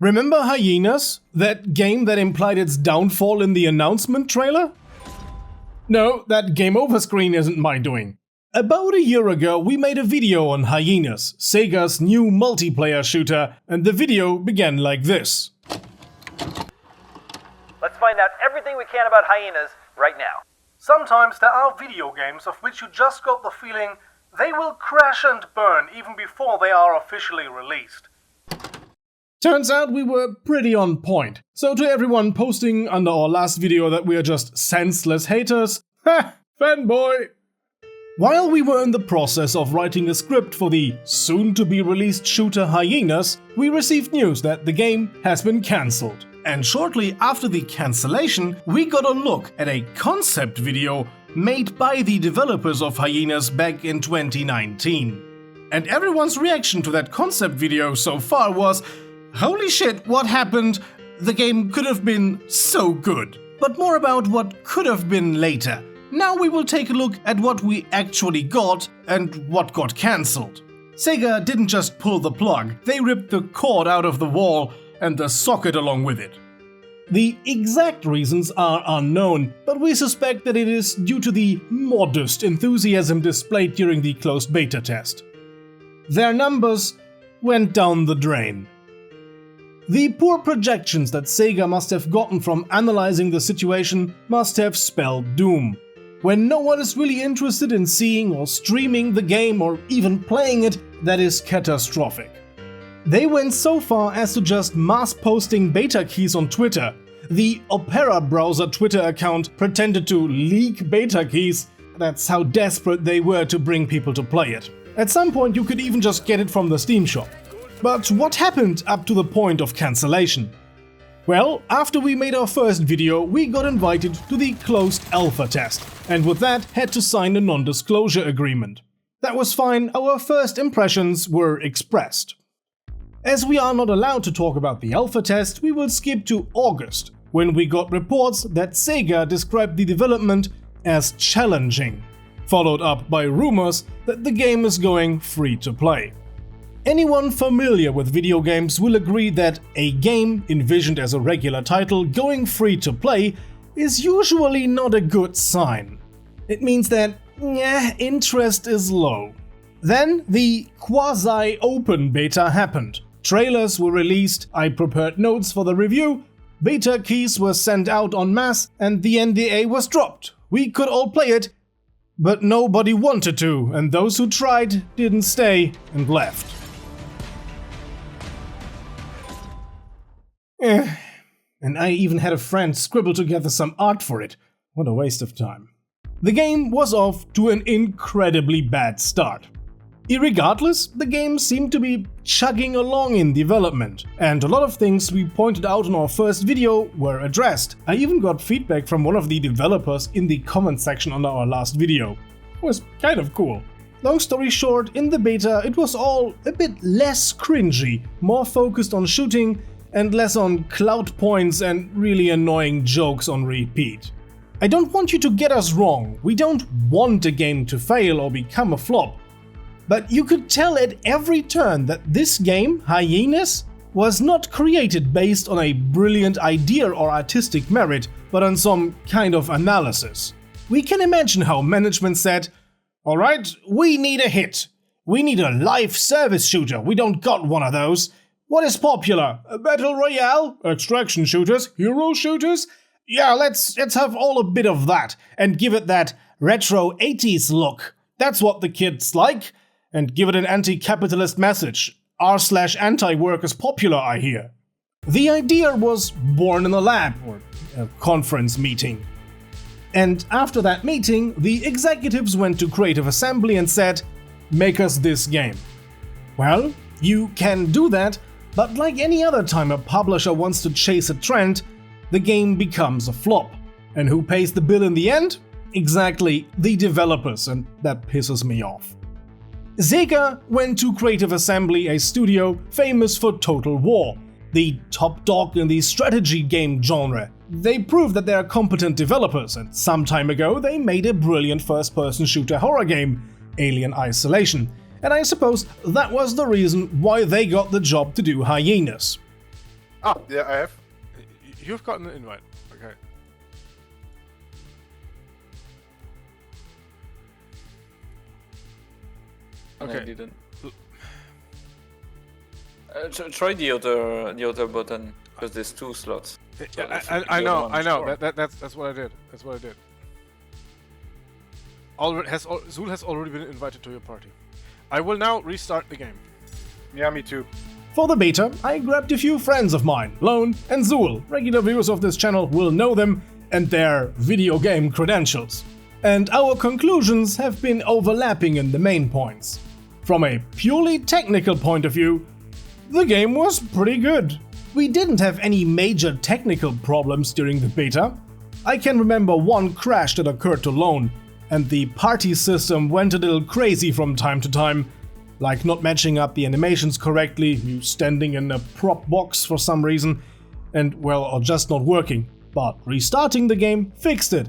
Remember Hyenas? That game that implied its downfall in the announcement trailer? No, that game over screen isn't my doing. About a year ago, we made a video on Hyenas, Sega's new multiplayer shooter, and the video began like this. Let's find out everything we can about Hyenas right now. Sometimes there are video games of which you just got the feeling they will crash and burn even before they are officially released. Turns out we were pretty on point. So to everyone posting under our last video that we are just senseless haters, ha! Fanboy! While we were in the process of writing a script for the soon-to-be-released shooter Hyenas, we received news that the game has been cancelled. And shortly after the cancellation, we got a look at a concept video made by the developers of Hyenas back in 2019. And everyone's reaction to that concept video so far was, holy shit, what happened? The game could have been so good. But more about what could have been later. Now we will take a look at what we actually got and what got cancelled. Sega didn't just pull the plug, they ripped the cord out of the wall and the socket along with it. The exact reasons are unknown, but we suspect that it is due to the modest enthusiasm displayed during the closed beta test. Their numbers went down the drain. The poor projections that Sega must have gotten from analyzing the situation must have spelled doom. When no one is really interested in seeing or streaming the game or even playing it, that is catastrophic. They went so far as to just mass posting beta keys on Twitter. The Opera browser Twitter account pretended to leak beta keys. That's how desperate they were to bring people to play it. At some point you could even just get it from the Steam shop. But what happened up to the point of cancellation? Well, after we made our first video, we got invited to the closed alpha test, and with that had to sign a non-disclosure agreement. That was fine, our first impressions were expressed. As we are not allowed to talk about the alpha test, we will skip to August, when we got reports that Sega described the development as challenging, followed up by rumors that the game is going free to play. Anyone familiar with video games will agree that a game envisioned as a regular title going free to play is usually not a good sign. It means that, interest is low. Then the quasi-open beta happened. Trailers were released, I prepared notes for the review, beta keys were sent out en masse, and the NDA was dropped. We could all play it, but nobody wanted to, and those who tried didn't stay and left. And I even had a friend scribble together some art for it. What a waste of time. The game was off to an incredibly bad start. Irregardless, the game seemed to be chugging along in development, and a lot of things we pointed out in our first video were addressed. I even got feedback from one of the developers in the comment section under our last video. It was kind of cool. Long story short, in the beta it was all a bit less cringy, more focused on shooting, and less on clout points and really annoying jokes on repeat. I don't want you to get us wrong, we don't want a game to fail or become a flop. But you could tell at every turn that this game, Hyenas, was not created based on a brilliant idea or artistic merit, but on some kind of analysis. We can imagine how management said, alright, we need a hit. We need a live service shooter, we don't got one of those. What is popular? A battle royale? Extraction shooters? Hero shooters? Yeah, let's have all a bit of that and give it that retro 80s look. That's what the kids like. And give it an anti-capitalist message. R/anti-work is popular, I hear. The idea was born in a lab or a conference meeting. And after that meeting, the executives went to Creative Assembly and said, make us this game. Well, you can do that. But like any other time a publisher wants to chase a trend, the game becomes a flop. And who pays the bill in the end? Exactly, the developers, and that pisses me off. SEGA went to Creative Assembly, a studio famous for Total War, the top dog in the strategy game genre. They proved that they are competent developers, and some time ago they made a brilliant first-person shooter horror game, Alien Isolation. And I suppose that was the reason why they got the job to do Hyenas. Ah, yeah, I have. You've gotten an invite. Okay. I Okay. didn't. Try the other button because there's 2 slots. So if I the know, other one I is know. more. That's what I did. That's what I did. Zul has already been invited to your party. I will now restart the game. Yeah, me too. For the beta, I grabbed a few friends of mine, Lone and Zul. Regular viewers of this channel will know them and their video game credentials. And our conclusions have been overlapping in the main points. From a purely technical point of view, the game was pretty good. We didn't have any major technical problems during the beta. I can remember one crash that occurred to Lone, and the party system went a little crazy from time to time, like not matching up the animations correctly, you standing in a prop box for some reason, and well, or just not working. But restarting the game fixed it.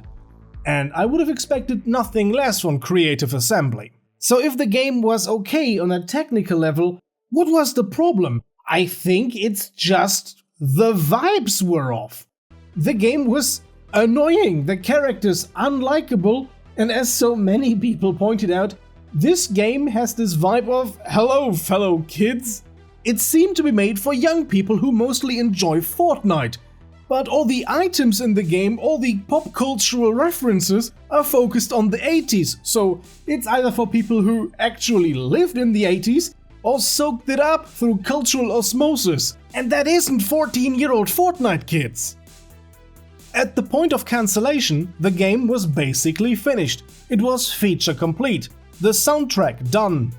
And I would have expected nothing less from Creative Assembly. So if the game was okay on a technical level, what was the problem? I think it's just the vibes were off. The game was annoying, the characters unlikable, and as so many people pointed out, this game has this vibe of, hello fellow kids. It seemed to be made for young people who mostly enjoy Fortnite. But all the items in the game, all the pop cultural references are focused on the 80s, so it's either for people who actually lived in the 80s or soaked it up through cultural osmosis, and that isn't 14-year-old Fortnite kids. At the point of cancellation, the game was basically finished. It was feature complete. The soundtrack done.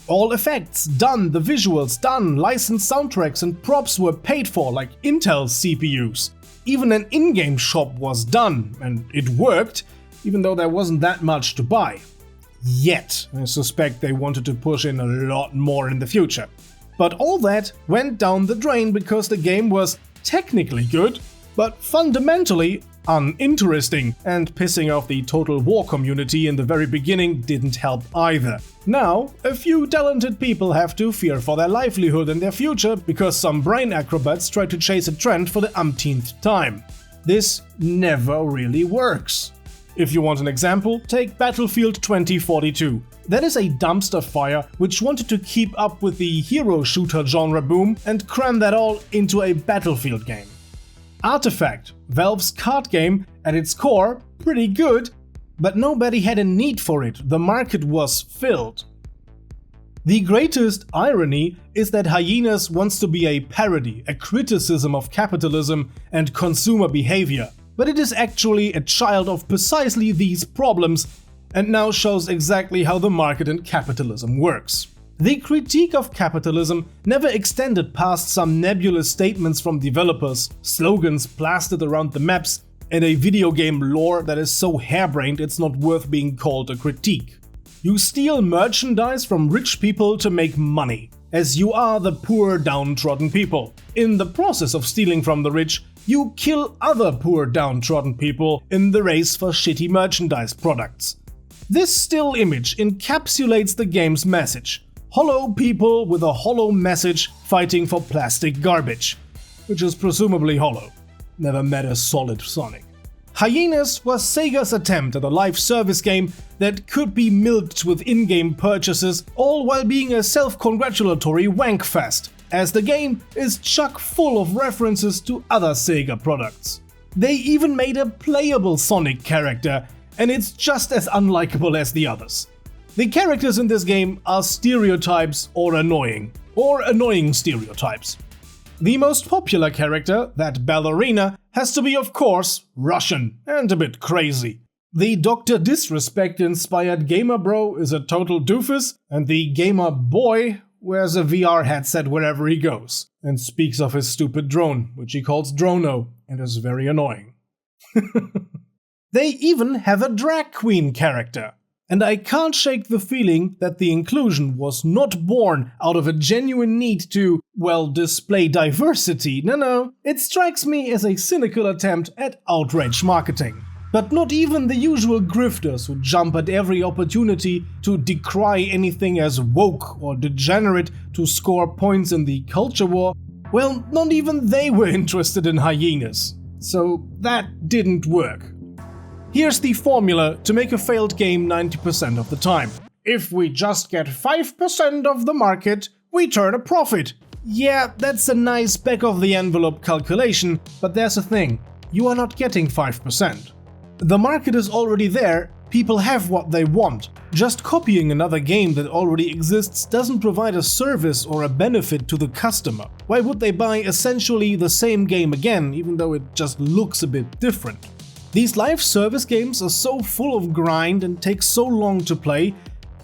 All effects done, the visuals done, licensed soundtracks and props were paid for like Intel CPUs. Even an in-game shop was done, and it worked, even though there wasn't that much to buy. Yet, I suspect they wanted to push in a lot more in the future. But all that went down the drain because the game was technically good, but fundamentally uninteresting, and pissing off the Total War community in the very beginning didn't help either. Now, a few talented people have to fear for their livelihood and their future because some brain acrobats try to chase a trend for the umpteenth time. This never really works. If you want an example, take Battlefield 2042. That is a dumpster fire which wanted to keep up with the hero shooter genre boom and cram that all into a Battlefield game. Artifact, Valve's card game, at its core, pretty good, but nobody had a need for it, the market was filled. The greatest irony is that Hyenas wants to be a parody, a criticism of capitalism and consumer behavior, but it is actually a child of precisely these problems and now shows exactly how the market and capitalism works. The critique of capitalism never extended past some nebulous statements from developers, slogans plastered around the maps, and a video game lore that is so harebrained it's not worth being called a critique. You steal merchandise from rich people to make money, as you are the poor downtrodden people. In the process of stealing from the rich, you kill other poor downtrodden people in the race for shitty merchandise products. This still image encapsulates the game's message. Hollow people with a hollow message fighting for plastic garbage, which is presumably hollow. Never met a solid Sonic. Hyenas was Sega's attempt at a live service game that could be milked with in-game purchases, all while being a self-congratulatory wankfest, as the game is chock full of references to other Sega products. They even made a playable Sonic character, and it's just as unlikable as the others. The characters in this game are stereotypes or annoying stereotypes. The most popular character, that ballerina, has to be of course Russian and a bit crazy. The Dr. Disrespect-inspired gamer bro is a total doofus, and the gamer boy wears a VR headset wherever he goes, and speaks of his stupid drone, which he calls Drono, and is very annoying. They even have a drag queen character. And I can't shake the feeling that the inclusion was not born out of a genuine need to, well, display diversity. No, it strikes me as a cynical attempt at outrage marketing. But not even the usual grifters who jump at every opportunity to decry anything as woke or degenerate to score points in the culture war Well, not even they were interested in Hyenas, so that didn't work. Here's the formula to make a failed game 90% of the time. If we just get 5% of the market, we turn a profit. Yeah, that's a nice back-of-the-envelope calculation, but there's a thing. You are not getting 5%. The market is already there, people have what they want. Just copying another game that already exists doesn't provide a service or a benefit to the customer. Why would they buy essentially the same game again, even though it just looks a bit different? These live service games are so full of grind and take so long to play.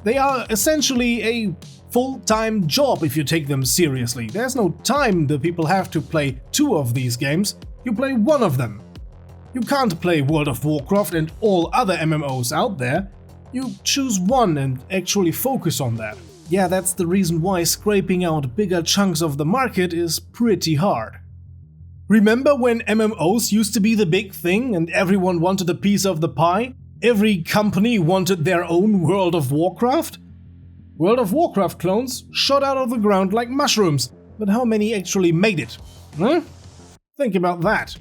They are essentially a full-time job if you take them seriously. There's no time that people have to play 2 of these games, you play 1 of them. You can't play World of Warcraft and all other MMOs out there. You choose one and actually focus on that. Yeah, that's the reason why scraping out bigger chunks of the market is pretty hard. Remember when MMOs used to be the big thing and everyone wanted a piece of the pie? Every company wanted their own World of Warcraft? World of Warcraft clones shot out of the ground like mushrooms, but how many actually made it? Huh? Think about that.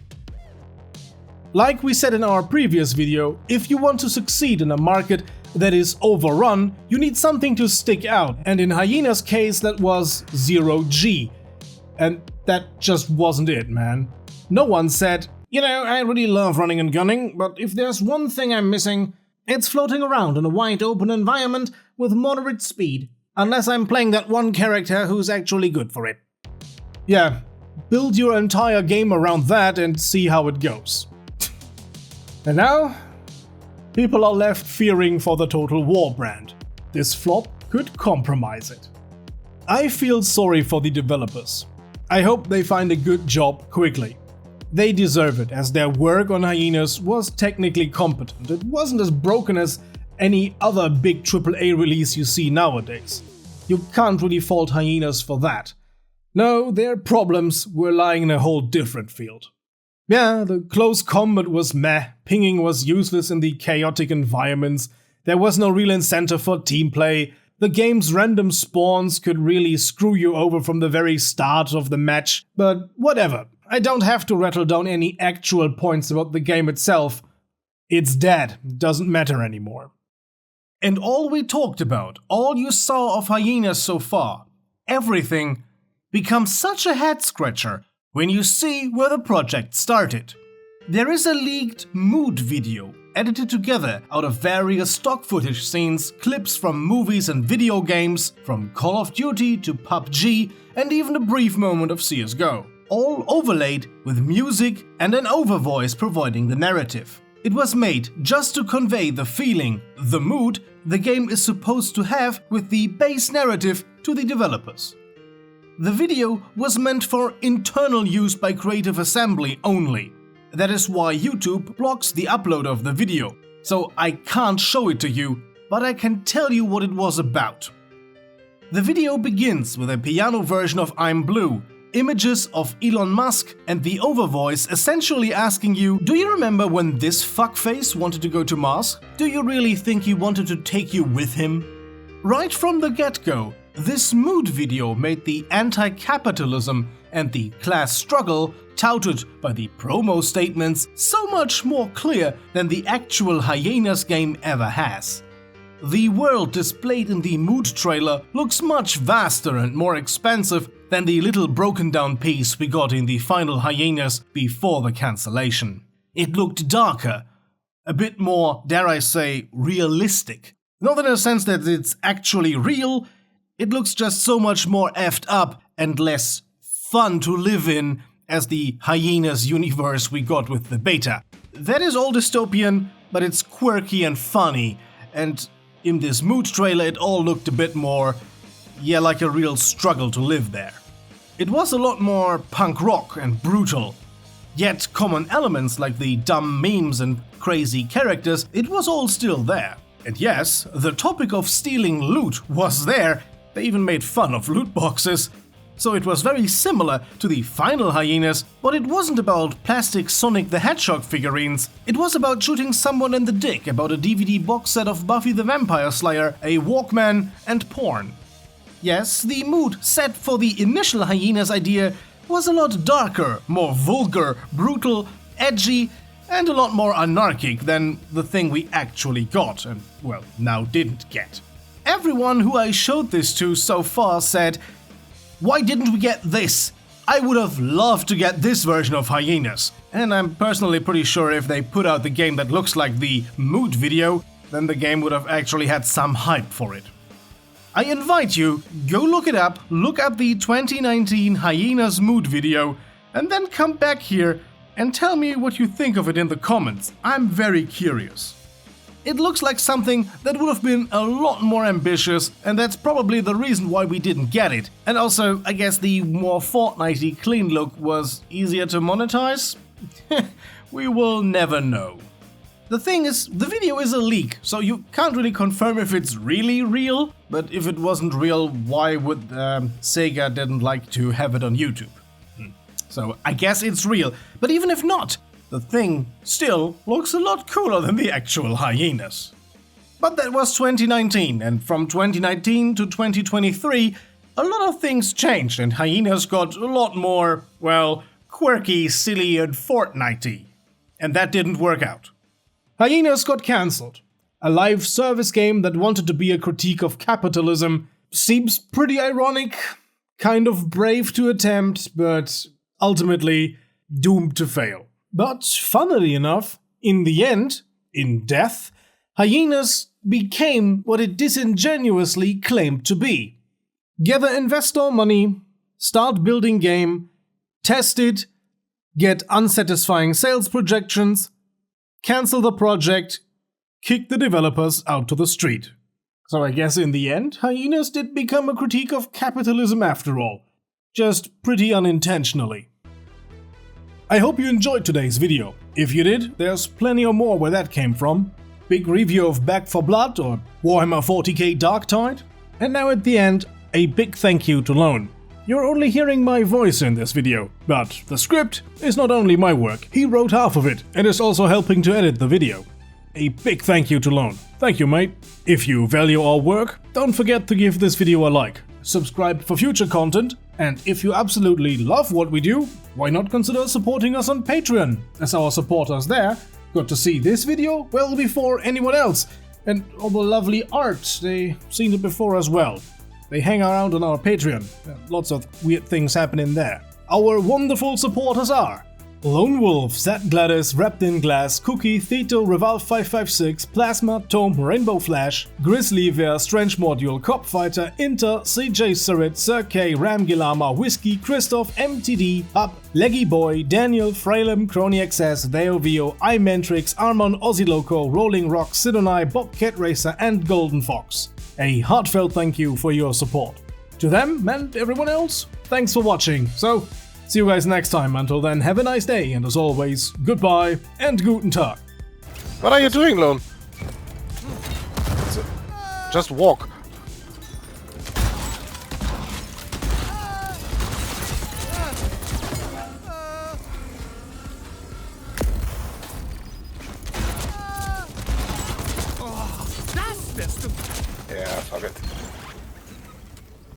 Like we said in our previous video, if you want to succeed in a market that is overrun, you need something to stick out, and in Hyena's case that was 0G. And that just wasn't it, man. No one said, you know, I really love running and gunning, but if there's one thing I'm missing, it's floating around in a wide open environment with moderate speed, unless I'm playing that one character who's actually good for it. Yeah, build your entire game around that and see how it goes. And now, people are left fearing for the Total War brand. This flop could compromise it. I feel sorry for the developers. I hope they find a good job quickly. They deserve it, as their work on Hyenas was technically competent. It wasn't as broken as any other big AAA release you see nowadays. You can't really fault Hyenas for that. No, their problems were lying in a whole different field. Yeah, the close combat was meh, pinging was useless in the chaotic environments, there was no real incentive for team play, the game's random spawns could really screw you over from the very start of the match, but whatever. I don't have to rattle down any actual points about the game itself. It's dead, doesn't matter anymore. And all we talked about, all you saw of Hyenas so far, everything, becomes such a head-scratcher when you see where the project started. There is a leaked mood video edited together out of various stock footage scenes, clips from movies and video games, from Call of Duty to PUBG, and even a brief moment of CSGO, all overlaid with music and an overvoice providing the narrative. It was made just to convey the feeling, the mood the game is supposed to have with the base narrative to the developers. The video was meant for internal use by Creative Assembly only. That is why YouTube blocks the upload of the video, so I can't show it to you, but I can tell you what it was about. The video begins with a piano version of I'm Blue, images of Elon Musk, and the overvoice essentially asking you, do you remember when this fuckface wanted to go to Mars? Do you really think he wanted to take you with him? Right from the get-go, this mood video made the anti-capitalism and the class struggle touted by the promo statements so much more clear than the actual Hyenas game ever has. The world displayed in the mood trailer looks much vaster and more expansive than the little broken down piece we got in the final Hyenas before the cancellation. It looked darker, a bit more, dare I say, realistic. Not in a sense that it's actually real, it looks just so much more effed up and less fun to live in as the Hyenas universe we got with the beta. That is all dystopian, but it's quirky and funny, and in this mood trailer it all looked a bit more, yeah, like a real struggle to live there. It was a lot more punk rock and brutal, yet common elements like the dumb memes and crazy characters, it was all still there. And yes, the topic of stealing loot was there, they even made fun of loot boxes. So it was very similar to the final Hyenas, but it wasn't about plastic Sonic the Hedgehog figurines. It was about shooting someone in the dick, about a DVD box set of Buffy the Vampire Slayer, a Walkman, and porn. Yes, the mood set for the initial Hyenas idea was a lot darker, more vulgar, brutal, edgy, and a lot more anarchic than the thing we actually got and, well, now didn't get. Everyone who I showed this to so far said, "Why didn't we get this? I would have loved to get this version of Hyenas." And I'm personally pretty sure if they put out the game that looks like the mood video, then the game would have actually had some hype for it. I invite you, go look it up, look up the 2019 Hyenas mood video, and then come back here and tell me what you think of it in the comments. I'm very curious. It looks like something that would have been a lot more ambitious, and that's probably the reason why we didn't get it. And also, I guess the more Fortnite-y clean look was easier to monetize? We will never know. The thing is, the video is a leak, so you can't really confirm if it's really real, but if it wasn't real, why would SEGA didn't like to have it on YouTube? So I guess it's real, but even if not, the thing still looks a lot cooler than the actual Hyenas. But that was 2019, and from 2019 to 2023, a lot of things changed and Hyenas got a lot more, well, quirky, silly and Fortnite-y. And that didn't work out. Hyenas got cancelled. A live service game that wanted to be a critique of capitalism seems pretty ironic, kind of brave to attempt, but ultimately doomed to fail. But funnily enough, in the end, in death, Hyenas became what it disingenuously claimed to be. Gather investor money, start building game, test it, get unsatisfying sales projections, cancel the project, kick the developers out to the street. So I guess in the end, Hyenas did become a critique of capitalism after all, just pretty unintentionally. I hope you enjoyed today's video. If you did, there's plenty more where that came from. Big review of Back 4 Blood or Warhammer 40k Darktide. And now at the end, a big thank you to Lone. You're only hearing my voice in this video, but the script is not only my work, he wrote half of it and is also helping to edit the video. A big thank you to Lone. Thank you, mate. If you value our work, don't forget to give this video a like, subscribe for future content, and if you absolutely love what we do, why not consider supporting us on Patreon, as our supporters there got to see this video well before anyone else, and all the lovely art, they seen it before as well. They hang around on our Patreon, lots of weird things happening there. Our wonderful supporters are Lone Wolf, Zat Gladys, Wrapped in Glass, Cookie, Theto, Revolve 556, Plasma, Tome, Rainbow Flash, Grizzly Bear, Strange Module, Cop Fighter, Inter, CJ Surrit, Sir K, Ramgilama, Whiskey, Christoph, MTD, Hub, Leggy Boy, Daniel, Fralem, Crony XS, Theovio, iMentrix, Armon, Aussie Loco, Rolling Rock, Sidonai, Bobcat Racer, and Golden Fox. A heartfelt thank you for your support. To them and everyone else, thanks for watching. So, see you guys next time. Until then, have a nice day, and as always, goodbye and guten Tag. What are you doing, Lone? Just walk. Yeah, fuck it.